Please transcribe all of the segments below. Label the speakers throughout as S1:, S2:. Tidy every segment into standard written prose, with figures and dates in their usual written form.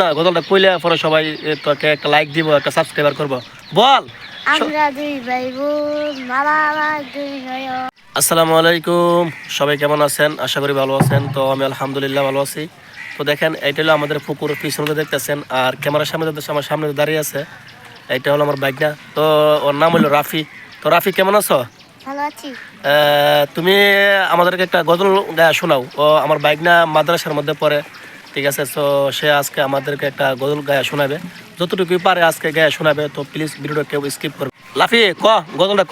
S1: না গজলটা কইলে পরে সবাই তোকে একটা লাইক দিব, একটা সাবস্ক্রাইবার করব। বল।
S2: আমরা দুই ভাই বোন, বাবা দুই নয়ন।
S1: আসসালামু আলাইকুম, সবাই কেমন আছেন? আশা করি ভালো আছেন। তো আমি আলহামদুলিল্লাহ ভালো আছি। তো দেখেন, এইটা হলো আমাদের পুকুর পিছনে দেখতেছেন, আর ক্যামেরার সামনে আমার সামনে দাঁড়িয়ে আছে, এইটা হলো আমার বাইক না। তো ওর নাম হলো রাফি। তো রাফি, কেমন আছো?
S2: ভালো আছি।
S1: তুমি আমাদেরকে একটা গজল গায়া শোনাও। ও আমার বাইক না মাদ্রাসার মধ্যে পড়ে, ঠিক আছে? তো সে আজকে আমাদেরকে একটা গজল গায়া শোনাবে, যতটুকুই পারে আজকে গায়া শোনাবে। তো প্লিজ ভিডিওটা কেউ স্কিপ করবে। লাফি, গজলটা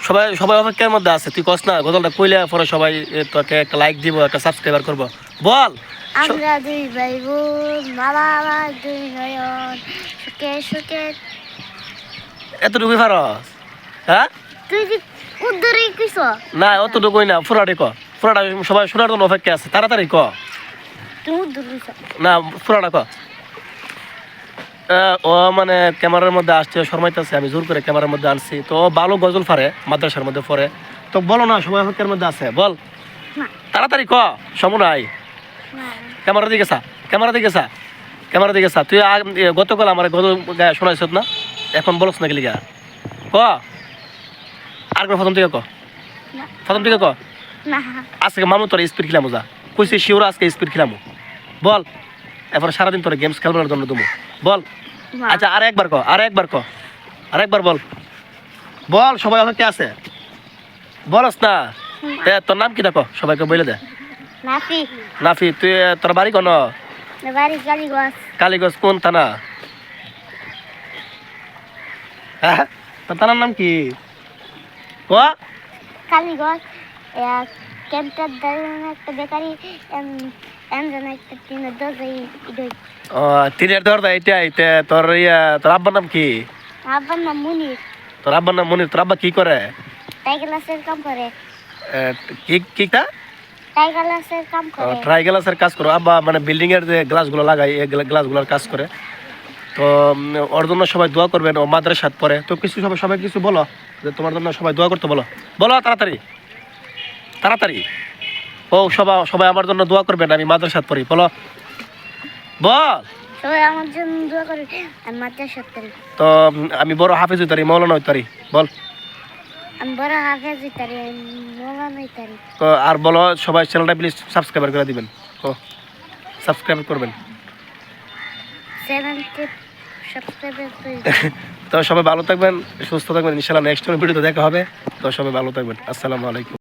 S1: সবাই সবাই অপেক্ষার মধ্যে আছে, তুই কস না গজলটা কইলে পরে সবাই তোকে একটা লাইক দিব, একটা সাবস্ক্রাইবার করব। বল।
S2: আমরা দুই ভাই বোন, বাবা দুই নয়ন, সুখে সুখে।
S1: এতটুকুই পারস? হ্যাঁ,
S2: তুই যে উদ্ধরি কইছ
S1: না অতটুকুই না, ফুরাটি ফুরাটা সবাই শোনার জন্য অপেক্ষা আছে, তাড়াতাড়ি
S2: তুই উদ্ধরি কইছ।
S1: না, ফুরাটা ও মানে ক্যামেরার মধ্যে আসছে, শর্মাইতেছে, আমি জোর করে ক্যামেরার মধ্যে আনছি। তো ও ভালো গজল পারে, মাদ্রাসার মধ্যে পড়ে। তো বলো না, সবাই অপেক্ষার মধ্যে আছে, বল
S2: না
S1: তাড়াতাড়ি সমু নাই।
S2: না
S1: ক্যামেরা দিকে তুই গতকাল আমার গজল গায়ে শোনাইছ না, এখন বলছ না গেলি গা আর প্রথম থেকে
S2: না না।
S1: আজকে মামু তোর স্পিড খেলাম, যা কইছি শিওর আজকে স্পিড খেলাম। বল, এরপরে সারাদিন তোর গেমস খেলবার জন্য তুমি বল। আচ্ছা, আরেকবার বল। বল, সবাই অপেক্ষা আছে, বলস না। তোর নাম কি দেখো, সবাইকে বলে দে।
S2: নাফি।
S1: নাফি, তুই তোর বাড়ি কোন?
S2: বাড়ি কালীগঞ্জ।
S1: কালীগঞ্জ কোন থানা? হ্যাঁ, তোর থানার নাম কি?
S2: কালীগঞ্জ। ক্যাম্পটার দাঁড়িয়ে একটা বেকারি এমন একটা টিনের দরজা
S1: তিনের দরজা এইটাই। তোর আব্বার নাম কি?
S2: আব্বার নাম মুনির।
S1: তোর আব্বার নাম মনির। তোর আব্বা কি করে?
S2: টাইগালাসের কাম করে।
S1: কিটা?
S2: টাইগালাসের কাম করে।
S1: ট্রাইগ্লাসের কাজ করো। আব্বা মানে বিল্ডিং এর যে গ্লাসগুলো লাগাই, এই গ্লাসগুলোর কাজ করে। তো ওর জন্য সবাই দোয়া করবেন, ও মাদ্রাসাত পড়ে। তো সবাই কিছু বলো, যে তোমার জন্য সবাই দোয়া করতে বলো। তাড়াতাড়ি। ও সবাই আমার জন্য দোয়া করবেন, আমি মাদ্রাসাত পড়ি, বলো। বল।
S2: সবাই আমার জন্য দোয়া করে, আমি মাদ্রাসাত পড়ি।
S1: তো আমি বড় হাফেজ হইতারি, মৌলানা হইতারি, বল।
S2: আমি বড় হাফেজ হইতারি, মৌলানা হইতারি।
S1: তো আর বলো, সবাই চ্যানেলটা প্লিজ সাবস্ক্রাইব করে দিবেন। সাবস্ক্রাইব করবেন।
S2: চ্যানেলকে সাবস্ক্রাইব করে।
S1: তো সবাই ভালো থাকবেন, সুস্থ থাকবেন, ইনশাআল্লাহ নেক্সট ভিডিওতে দেখা হবে। তো সবাই ভালো থাকবেন। আসসালামু আলাইকুম।